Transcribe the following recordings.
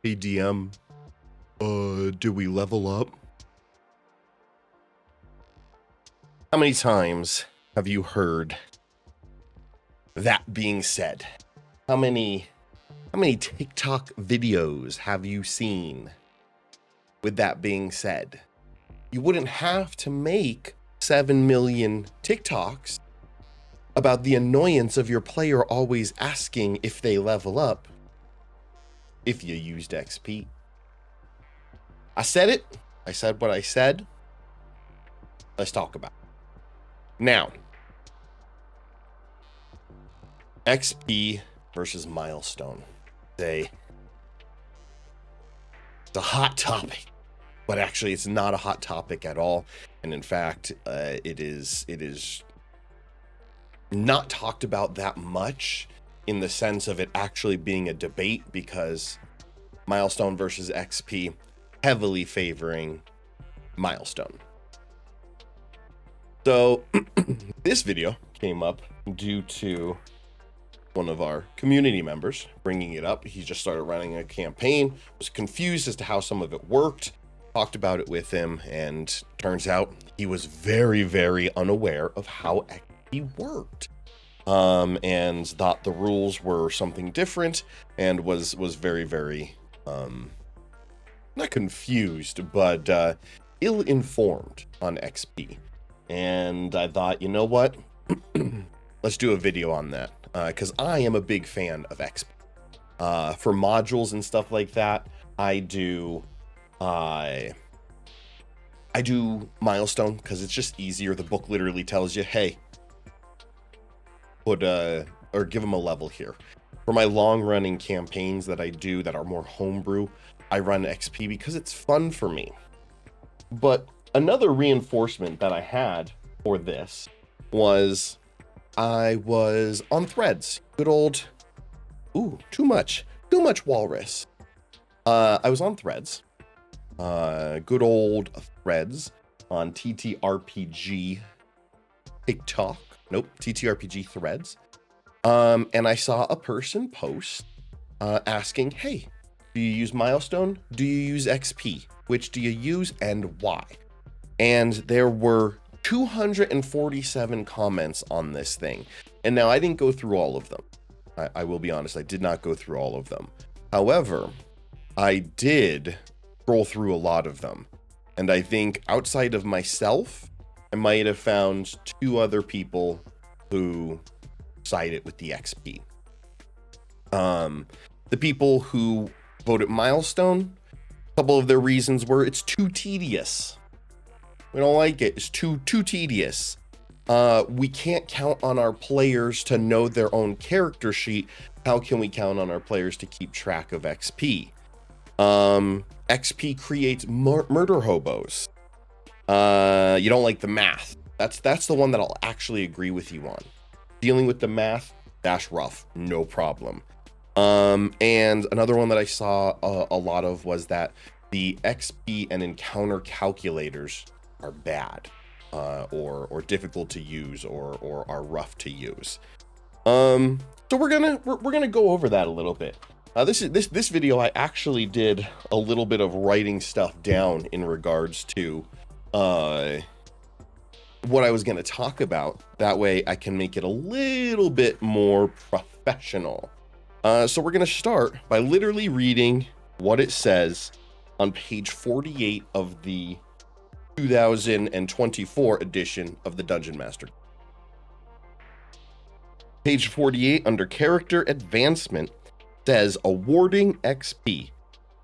Hey DM, do we level up? How many times have you heard that being said? How many TikTok videos have you seen with that being said? You wouldn't have to make 7 million TikToks about the annoyance of your player always asking if they level up if you used XP. I said it. I said what I said. Let's talk about it. Now, XP versus milestone. It's a hot topic, but actually it's not a hot topic at all. And in fact, it is not talked about that much in the sense of it actually being a debate, because milestone versus XP heavily favoring milestone. So this video came up due to one of our community members bringing it up. He just started running a campaign, was confused as to how some of it worked, talked about it with him, and turns out he was very, very unaware of how XP worked. And thought the rules were something different, and was very, very not confused, but ill-informed on XP. And I thought, you know what? Let's do a video on that, because I am a big fan of XP. For modules and stuff like that, I do milestone because it's just easier. The book literally tells you, hey, put or give them a level here. For my long-running campaigns that I do that are more homebrew, I run XP because it's fun for me. But another reinforcement that I had for this was I was on Threads. Good old, too much walrus. I was on Threads. Good old Threads on TTRPG TikTok. Nope, TTRPG Threads. And I saw a person post asking, hey, do you use milestone? Do you use XP? Which do you use and why? And there were 247 comments on this thing. And now I didn't go through all of them. I will be honest, I did not go through all of them. However, I did scroll through a lot of them. And I think outside of myself, I might have found 2 other people who sided with the XP. The people who voted milestone, a couple of their reasons were it's too tedious. We don't like it. It's too tedious. We can't count on our players to know their own character sheet. How can we count on our players to keep track of XP? XP creates murder hobos. You don't like the math. That's the one that I'll actually agree with you on. Dealing with the math, that's rough. No problem. And another one that I saw a lot of was that the XP and encounter calculators are bad, or difficult to use, or are rough to use. So we're gonna go over that a little bit. This video, I actually did a little bit of writing stuff down in regards to what I was going to talk about. That way I can make it a little bit more professional. So we're going to start by literally reading what it says on page 48 of the 2024 edition of the Dungeon Master. Page 48 under character advancement says awarding XP.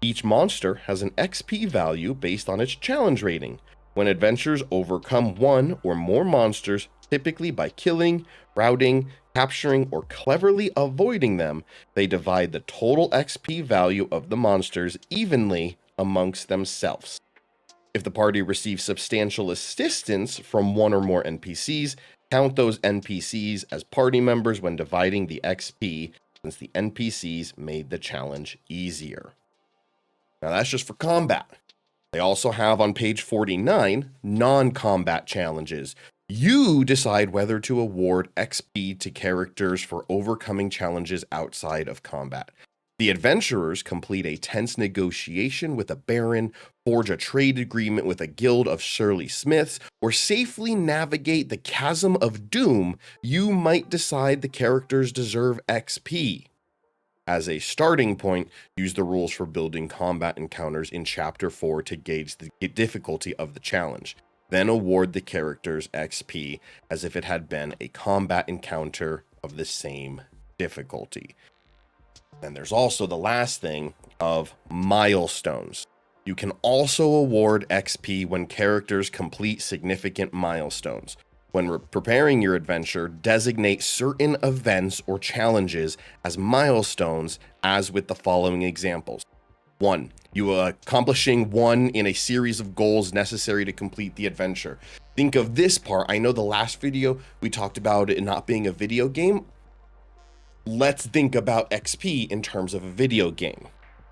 Each monster has an XP value based on its challenge rating. When adventurers overcome 1 or more monsters, typically by killing, routing, capturing, or cleverly avoiding them, they divide the total XP value of the monsters evenly amongst themselves. If the party receives substantial assistance from 1 or more NPCs, count those NPCs as party members when dividing the XP, since the NPCs made the challenge easier. Now that's just for combat. They also have on page 49 non-combat challenges. You decide whether to award XP to characters for overcoming challenges outside of combat. The adventurers complete a tense negotiation with a baron, forge a trade agreement with a guild of surly smiths, or safely navigate the chasm of doom. You might decide the characters deserve XP. As a starting point, use the rules for building combat encounters in Chapter 4 to gauge the difficulty of the challenge. Then award the characters XP as if it had been a combat encounter of the same difficulty. Then there's also the last thing of milestones. You can also award XP when characters complete significant milestones. When preparing your adventure, designate certain events or challenges as milestones, as with the following examples. 1. You accomplishing one in a series of goals necessary to complete the adventure. Think of this part. I know the last video we talked about it not being a video game. Let's think about XP in terms of a video game.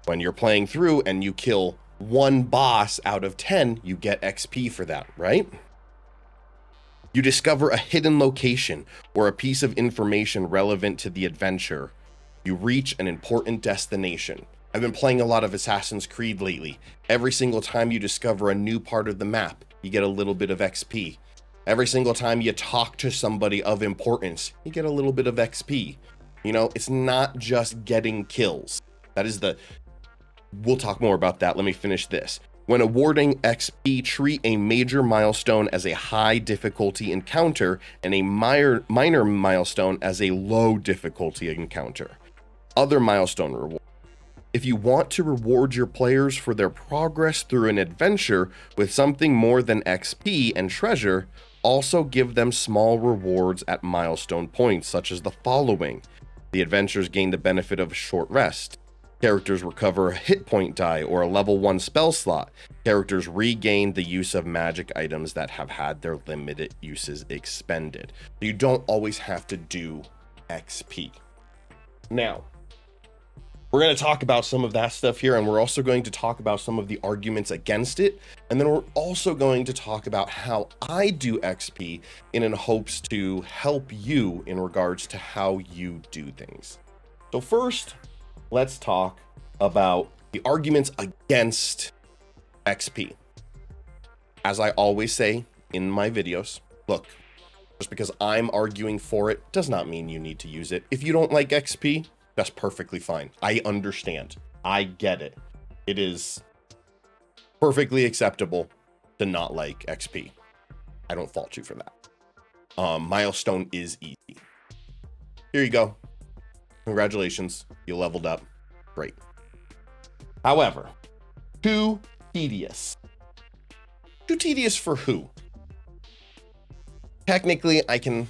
When you're playing through and you kill one boss out of 10, you get XP for that, right? You discover a hidden location or a piece of information relevant to the adventure. You reach an important destination. I've been playing a lot of Assassin's Creed lately. Every single time you discover a new part of the map, you get a little bit of XP. Every single time you talk to somebody of importance, you get a little bit of XP. You know, it's not just getting kills. We'll talk more about that. Let me finish this. When awarding XP, treat a major milestone as a high difficulty encounter and a minor milestone as a low difficulty encounter. Other milestone rewards. If you want to reward your players for their progress through an adventure with something more than XP and treasure, also give them small rewards at milestone points, such as the following. The adventurers gain the benefit of a short rest. Characters recover a hit point die or a level 1 spell slot. Characters regain the use of magic items that have had their limited uses expended. You don't always have to do XP. Now, we're going to talk about some of that stuff here, and we're also going to talk about some of the arguments against it. And then we're also going to talk about how I do XP in hopes to help you in regards to how you do things. So first, let's talk about the arguments against XP. As I always say in my videos, look, just because I'm arguing for it does not mean you need to use it. If you don't like XP, that's perfectly fine. I understand. I get it. It is perfectly acceptable to not like XP. I don't fault you for that. Milestone is easy. Here you go. Congratulations, you leveled up. Great. However, too tedious. Too tedious for who? Technically, I can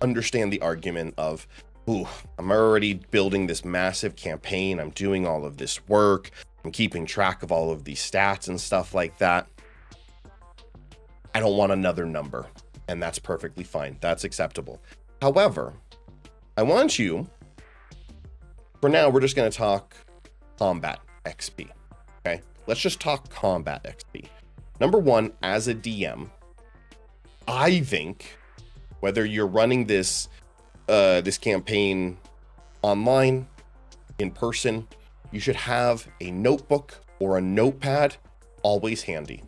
understand the argument of, ooh, I'm already building this massive campaign. I'm doing all of this work. I'm keeping track of all of these stats and stuff like that. I don't want another number, and that's perfectly fine. That's acceptable. However, I want you, for now, we're just going to talk combat XP, okay? Let's just talk combat XP. Number one, as a DM, I think whether you're running this campaign online, in person, you should have a notebook or a notepad always handy.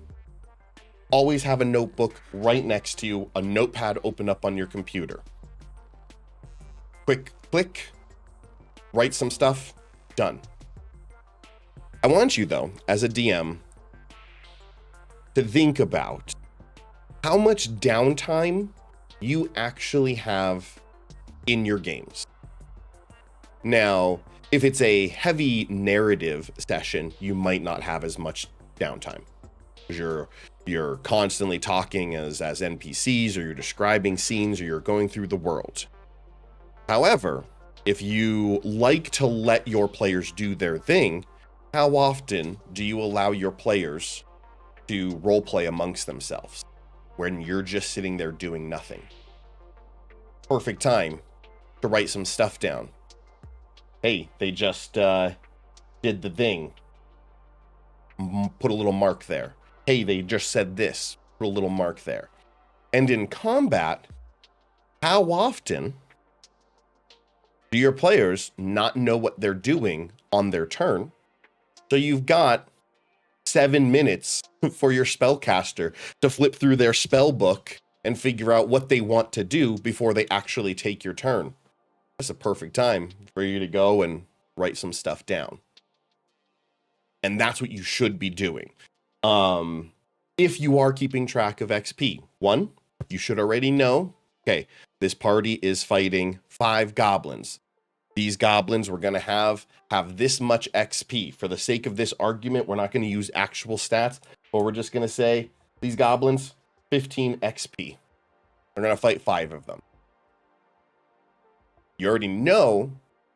Always have a notebook right next to you, a notepad open up on your computer. Quick click, write some stuff, done. I want you, though, as a DM, to think about how much downtime you actually have in your games. Now, if it's a heavy narrative session, you might not have as much downtime. You're constantly talking as NPCs, or you're describing scenes, or you're going through the world. However, if you like to let your players do their thing, how often do you allow your players to roleplay amongst themselves when you're just sitting there doing nothing? Perfect time to write some stuff down. Hey, they just did the thing. Put a little mark there. Hey, they just said this. Put a little mark there. And in combat, how often do your players not know what they're doing on their turn. So you've got 7 minutes for your spellcaster to flip through their spell book and figure out what they want to do before they actually take your turn. That's a perfect time for you to go and write some stuff down. And that's what you should be doing. If you are keeping track of XP, one, you should already know, okay, this party is fighting 5 goblins. These goblins we're going to have this much XP. For the sake of this argument, we're not going to use actual stats, but we're just going to say these goblins, 15 XP. We're going to fight 5 of them. You already know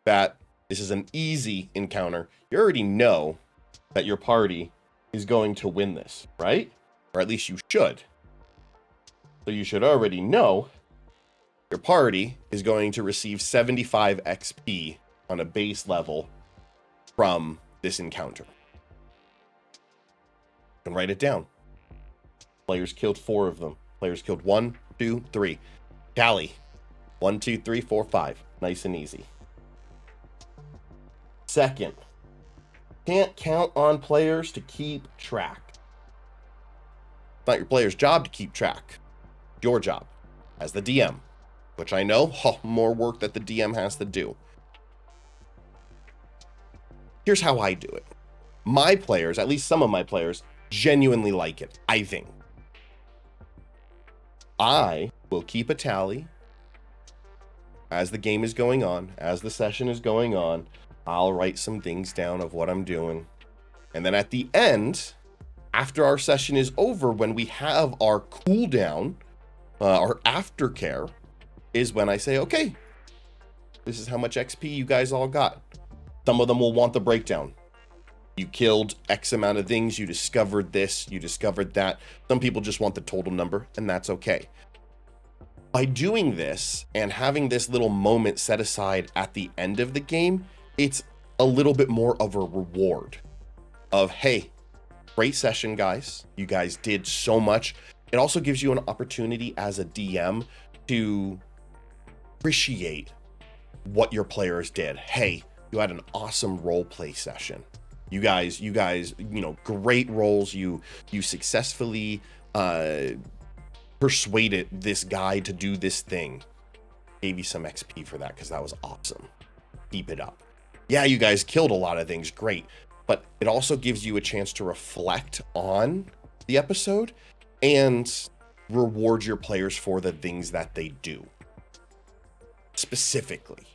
that this is an easy encounter. You already know that your party is going to win this, right? Or at least you should. So you should already know your party is going to receive 75 XP on a base level from this encounter. You can write it down. Players killed 4 of them. Players killed 1, 2, 3. Tally. 1, 2, 3, 4, 5. Nice and easy. Second, can't count on players to keep track. It's not your player's job to keep track. Your job as the DM, which I know, more work that the DM has to do. Here's how I do it. My players, at least some of my players, genuinely like it, I think. I will keep a tally as the game is going on, as the session is going on. I'll write some things down of what I'm doing. And then at the end, after our session is over, when we have our cooldown, our aftercare, is when I say, okay, this is how much XP you guys all got. Some of them will want the breakdown. You killed X amount of things, you discovered this, you discovered that. Some people just want the total number, and that's okay. By doing this and having this little moment set aside at the end of the game, it's a little bit more of a reward of, hey, great session, guys. You guys did so much. It also gives you an opportunity as a DM to appreciate what your players did. Hey, you had an awesome role play session. You guys, great roles. You successfully persuaded this guy to do this thing. Gave you some XP for that because that was awesome. Keep it up. Yeah, you guys killed a lot of things. Great. But it also gives you a chance to reflect on the episode and reward your players for the things that they do specifically.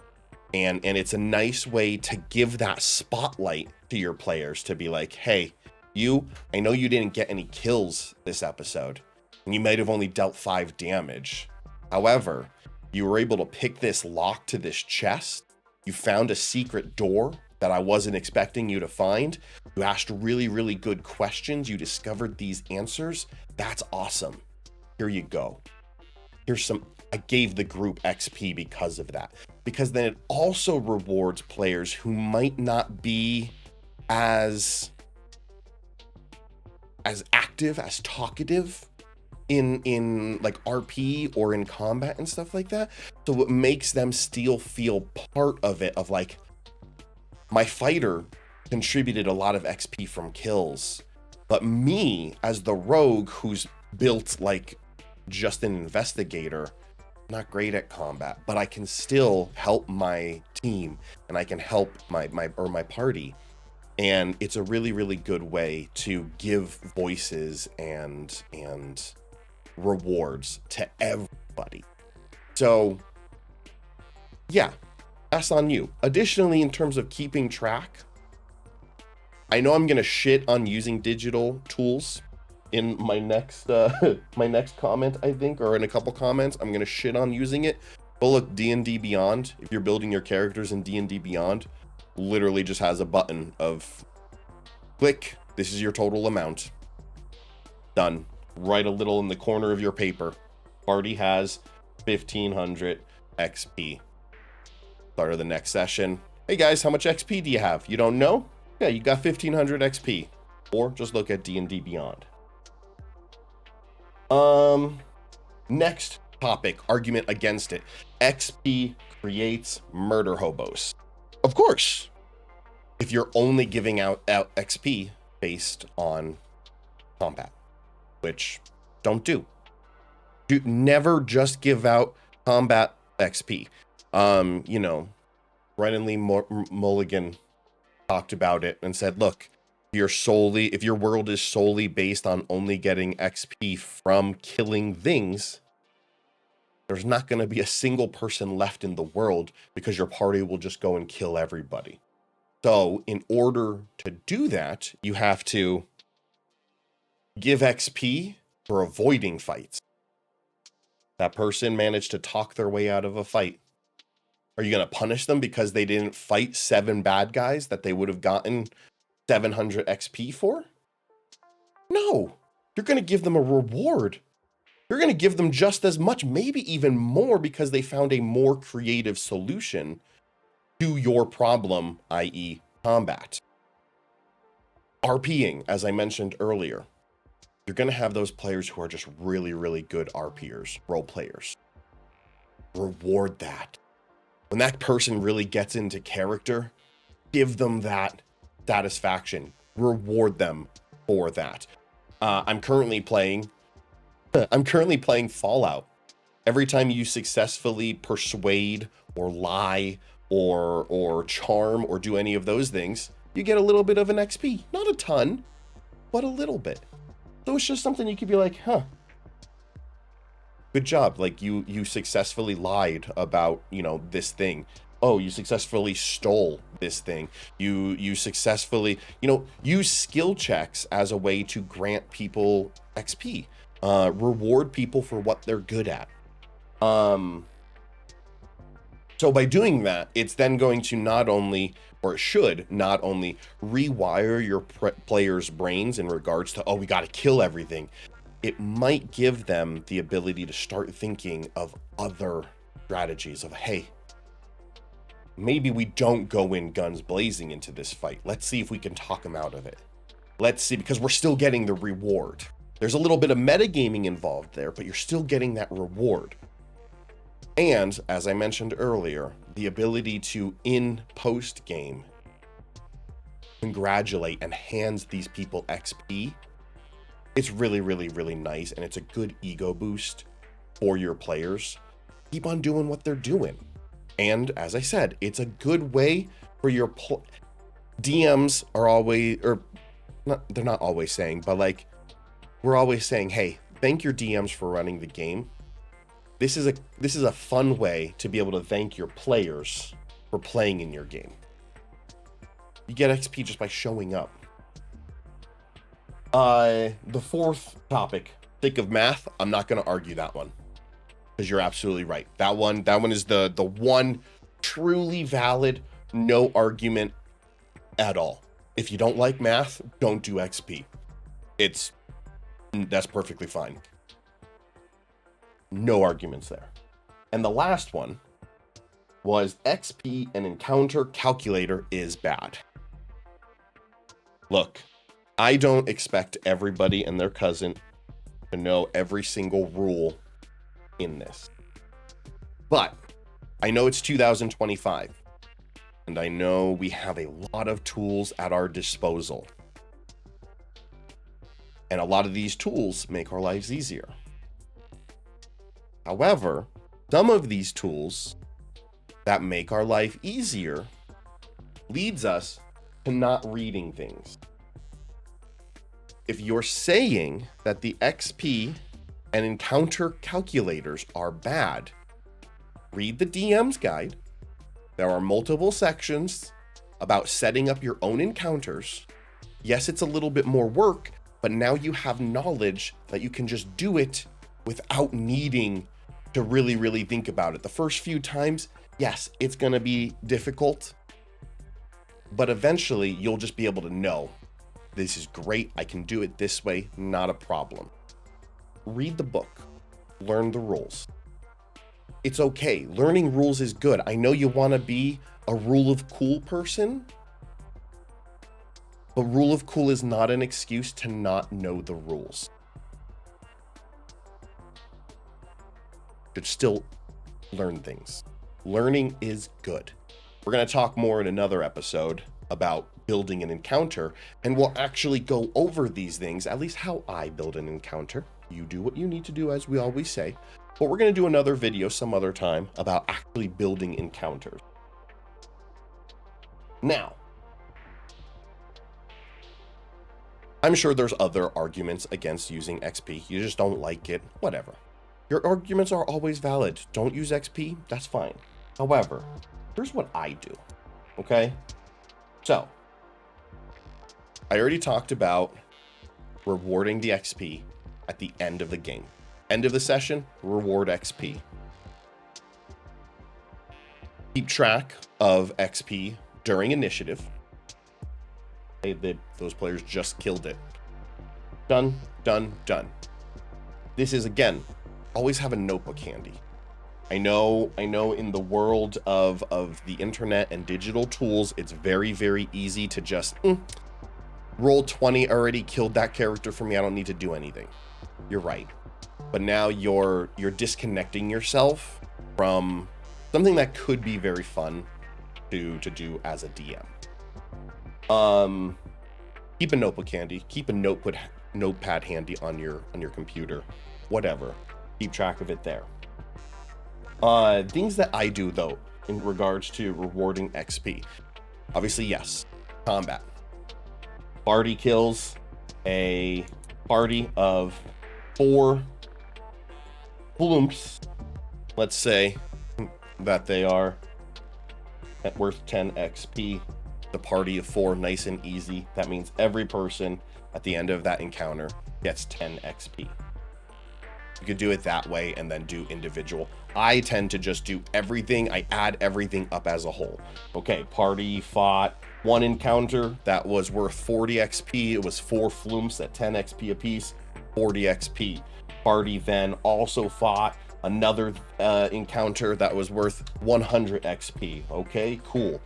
And it's a nice way to give that spotlight to your players to be like, hey, I know you didn't get any kills this episode, and you might have only dealt 5 damage. However, you were able to pick this lock to this chest. You found a secret door that I wasn't expecting you to find. You asked really, really good questions. You discovered these answers. That's awesome. Here you go. I gave the group XP because of that. Because then it also rewards players who might not be as active, as talkative in like RP or in combat and stuff like that. So it makes them still feel part of it, of like, my fighter contributed a lot of XP from kills, but me as the rogue who's built like just an investigator, not great at combat, but I can still help my team and I can help my party. And it's a really, really good way to give voices and rewards to everybody. So yeah, that's on you. Additionally, in terms of keeping track, I know I'm gonna shit on using digital tools in my next comment, I think, or in a couple comments. I'm gonna shit on using it. But look, D&D Beyond, if you're building your characters in D&D Beyond, literally just has a button of click, this is your total amount. Done. Write a little in the corner of your paper. Party has 1500 XP. Start of the next session. Hey guys, how much XP do you have? You don't know? Yeah, you got 1500 XP. Or just look at D&D Beyond. Next topic, argument against it. XP creates murder hobos. Of course. if you're only giving out XP based on combat, which don't do. Never just give out combat XP. You know, Brennan Lee Mulligan talked about it and said, look, if your world is solely based on only getting XP from killing things, there's not going to be a single person left in the world because your party will just go and kill everybody. So in order to do that, you have to give XP for avoiding fights. That person managed to talk their way out of a fight. Are you going to punish them because they didn't fight 7 bad guys that they would have gotten 700 XP for? No, you're going to give them a reward. You're going to give them just as much, maybe even more, because they found a more creative solution to your problem, i.e. combat. RPing, as I mentioned earlier, you're going to have those players who are just really, really good RPers, role players. Reward that. When that person really gets into character, give them that satisfaction. Reward them for that. I'm currently playing Fallout. Every time you successfully persuade or lie or charm or do any of those things, you get a little bit of an XP. Not a ton, but a little bit. So it's just something you could be like, huh, good job. Like you successfully lied about, you know, this thing. Oh, you successfully stole this thing. You successfully, you know, use skill checks as a way to grant people XP. Reward people for what they're good at. So by doing that, it's then going to not only, or it should not only rewire your players' brains in regards to, oh, we got to kill everything. It might give them the ability to start thinking of other strategies of, hey, maybe we don't go in guns blazing into this fight. Let's see if we can talk them out of it. Let's see, because we're still getting the reward. There's a little bit of metagaming involved there, but you're still getting that reward. And as I mentioned earlier, the ability to, in post game, congratulate and hand these people XP. It's really, really, really nice. And it's a good ego boost for your players. Keep on doing what they're doing. And as I said, it's a good way for your DMs are always, or not, they're not always saying, but like, we're always saying, hey, thank your DMs for running the game. This is a fun way to be able to thank your players for playing in your game. You get XP just by showing up. The fourth topic, think of math. I'm not going to argue that one because you're absolutely right. That one is the one truly valid, no argument at all. If you don't like math, don't do XP. That's perfectly fine. No arguments there. And the last one was XP and encounter calculator is bad. Look, I don't expect everybody and their cousin to know every single rule in this. But I know it's 2025, and I know we have a lot of tools at our disposal. And a lot of these tools make our lives easier. However, some of these tools that make our life easier leads us to not reading things. If you're saying that the XP and encounter calculators are bad, read the DM's guide. There are multiple sections about setting up your own encounters. Yes, it's a little bit more work, but now you have knowledge that you can just do it without needing to really, really think about it. The first few times, yes, it's going to be difficult, but eventually you'll just be able to know, this is great. I can do it this way. Not a problem. Read the book, learn the rules. It's okay. Learning rules is good. I know you want to be a rule of cool person, but rule of cool is not an excuse to not know the rules. Should still learn things. Learning is good. We're going to talk more in another episode about building an encounter, and we'll actually go over these things, at least how I build an encounter. You do what you need to do, as we always say, but we're going to do another video some other time about actually building encounters. Now, I'm sure there's other arguments against using XP. You just don't like it, whatever. Your arguments are always valid. Don't use XP, that's fine. However, here's what I do, okay? So, I already talked about rewarding the XP at the end of the game. End of the session, reward XP. Keep track of XP during initiative. Those players just killed it. Done, done, done. This is, again, always have a notebook handy. I know in the world of the internet and digital tools, it's very, very easy to just roll 20, already killed that character for me, I don't need to do anything. You're right. But now you're disconnecting yourself from something that could be very fun to do as a DM. Keep a notebook handy, keep a notepad handy on your computer, whatever. Keep track of it there. Things that I do though in regards to rewarding XP. Obviously, yes, combat. Party kills a party of 4 blooms. Let's say that they are worth 10 XP. The party of 4, nice and easy. That means every person at the end of that encounter gets 10 XP. You could do it that way and then do individual. I tend to just do everything. I add everything up as a whole. Okay, party fought 1 encounter that was worth 40 XP. It was 4 flumps at 10 XP apiece, 40 XP. Party then also fought another encounter that was worth 100 XP. Okay, cool.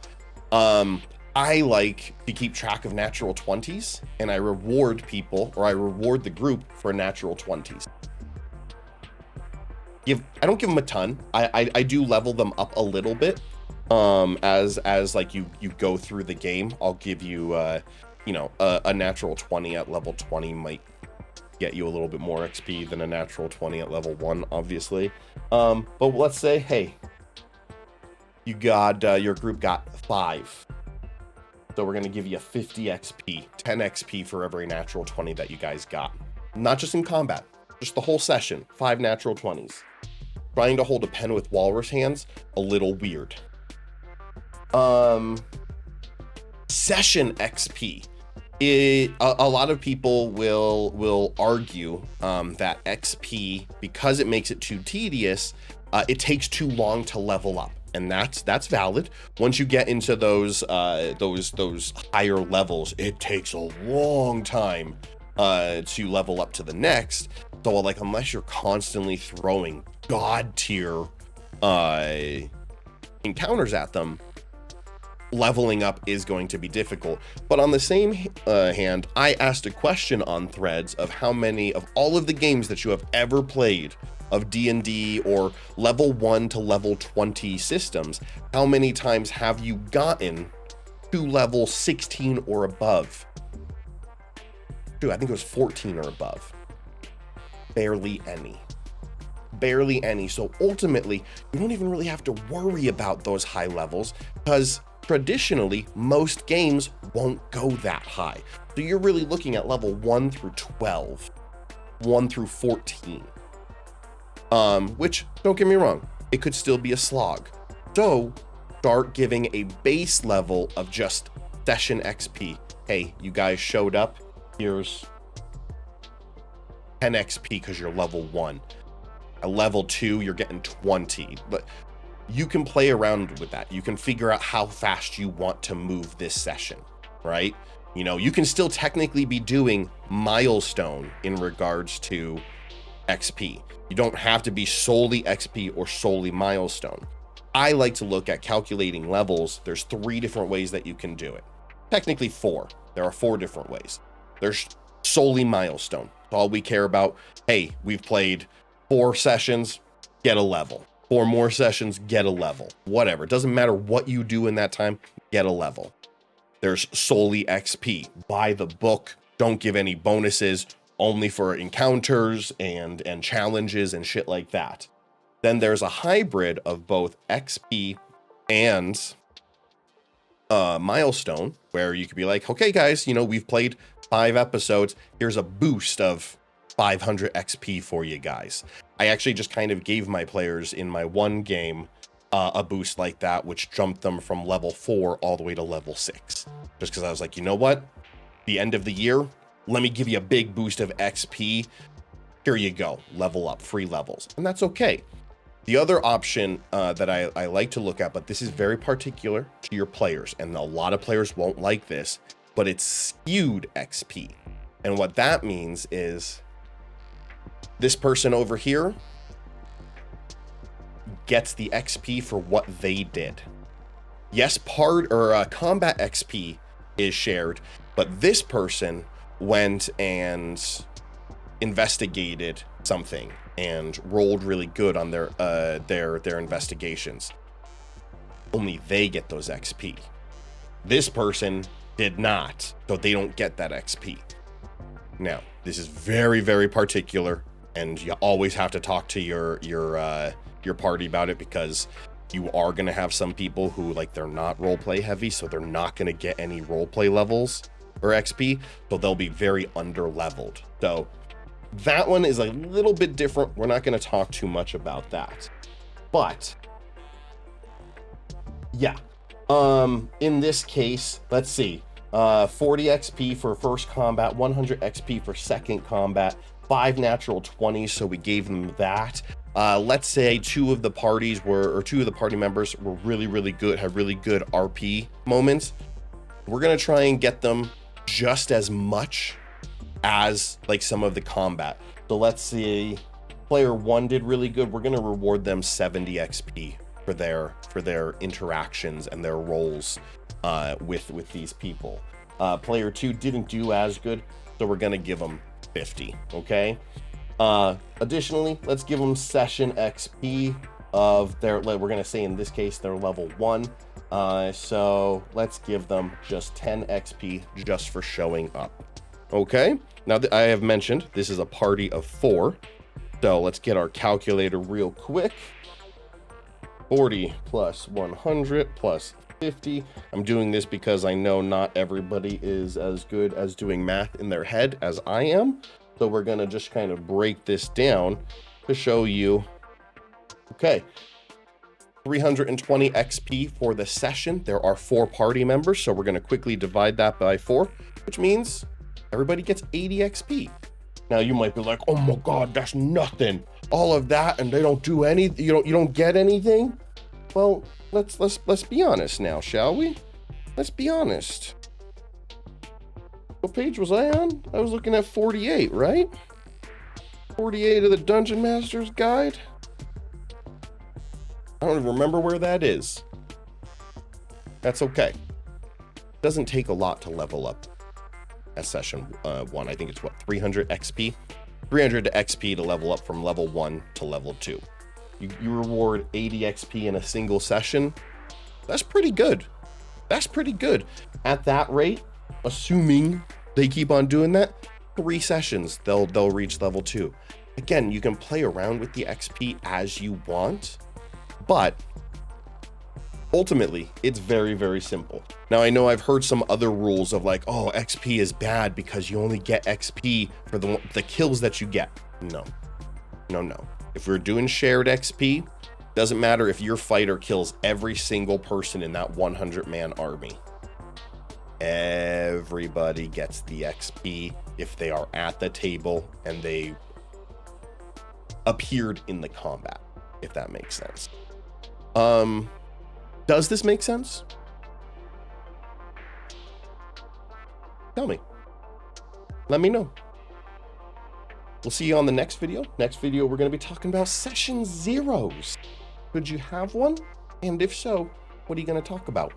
I like to keep track of natural 20s, and I reward people, or I reward the group for natural 20s. I don't give them a ton. I do level them up a little bit. As like you go through the game, I'll give you a natural 20 at level 20 might get you a little bit more XP than a natural 20 at level 1, obviously. But let's say, hey, you got your group got 5. So we're going to give you 50 XP, 10 XP for every natural 20 that you guys got. Not just in combat, just the whole session, 5 natural 20s. Trying to hold a pen with walrus hands, a little weird. Session XP. A lot of people will argue that XP, because it makes it too tedious, it takes too long to level up. And that's valid. Once you get into those higher levels, it takes a long time to level up to the next. So like, unless you're constantly throwing god tier encounters at them, leveling up is going to be difficult. But on the same hand, I asked a question on Threads of how many of all of the games that you have ever played of D&D or level 1 to level 20 systems, how many times have you gotten to level 16 or above? Dude, I think it was 14 or above. Barely any. Barely any. So ultimately, you don't even really have to worry about those high levels, because traditionally, most games won't go that high. So you're really looking at level 1 through 12, 1 through 14. Which, don't get me wrong, it could still be a slog. So start giving a base level of just session XP. Hey, you guys showed up. Here's 10 XP because you're level 1. At level 2, you're getting 20. But you can play around with that. You can figure out how fast you want to move this session, right? You know, you can still technically be doing milestone in regards to XP. You don't have to be solely XP or solely milestone. I like to look at calculating levels. There's 3 different ways that you can do it. Technically 4. There are 4 different ways. There's solely milestone. All we care about, hey, we've played 4 sessions, get a level. 4 more sessions, get a level. Whatever. It doesn't matter what you do in that time, get a level. There's solely XP. Buy the book. Don't give any bonuses. Only for encounters and challenges and shit like that. Then there's a hybrid of both XP and milestone, where you could be like, okay, guys, you know, we've played 5 episodes. Here's a boost of 500 XP for you guys. I actually just kind of gave my players in my one game a boost like that, which jumped them from level 4 all the way to level 6. Just because I was like, you know what? The end of the year, let me give you a big boost of XP. Here you go. Level up, free levels. And that's okay. The other option that I like to look at, but this is very particular to your players, and a lot of players won't like this, but it's skewed XP. And what that means is this person over here gets the XP for what they did. Yes, combat XP is shared, but this person went and investigated something and rolled really good on their investigations. Only they get those XP. This person did not, so they don't get that XP. Now, this is very, very particular, and you always have to talk to your party about it, because you are going to have some people who, like, they're not roleplay heavy, so they're not going to get any roleplay levels or XP, so they'll be very under leveled. So that one is a little bit different. We're not going to talk too much about that, but yeah, in this case, let's see, 40 XP for first combat, 100 XP for second combat, 5 natural 20s, so we gave them that. Let's say two of the party members were really, really good, had really good RP moments. We're going to try and get them just as much as like some of the combat. So let's see, player 1 did really good. We're going to reward them 70 XP for their interactions and their roles with these people. Player 2 didn't do as good, so we're going to give them 50. Okay. Additionally, let's give them session XP of their, we're going to say in this case, they're level 1. So let's give them just 10 XP just for showing up. Okay. Now that I have mentioned, this is a party of 4. So let's get our calculator real quick. 40 plus 100 plus 50. I'm doing this because I know not everybody is as good as doing math in their head as I am. So we're going to just kind of break this down to show you. Okay. 320 XP for the session. There are 4 party members, so we're going to quickly divide that by 4, which means everybody gets 80 XP. Now you might be like, "Oh my God, that's nothing. All of that, and they don't do any. You don't get anything." Well, let's be honest now, shall we? Let's be honest. What page was I on? I was looking at 48, right? 48 of the Dungeon Master's Guide. I don't even remember where that is. That's okay. Doesn't take a lot to level up at session 1. I think it's what, 300 XP? 300 XP to level up from level 1 to level 2. You reward 80 XP in a single session. That's pretty good. That's pretty good. At that rate, assuming they keep on doing that, 3 sessions, they'll reach level 2. Again, you can play around with the XP as you want, but ultimately, it's very, very simple. Now, I know I've heard some other rules of like, oh, XP is bad because you only get XP for the kills that you get. No. If we're doing shared XP, doesn't matter if your fighter kills every single person in that 100-man army. Everybody gets the XP if they are at the table and they appeared in the combat, if that makes sense. Does this make sense? Tell me. Let me know. We'll see you on the next video. Next video, we're going to be talking about session zeros. Could you have one? And if so, what are you going to talk about?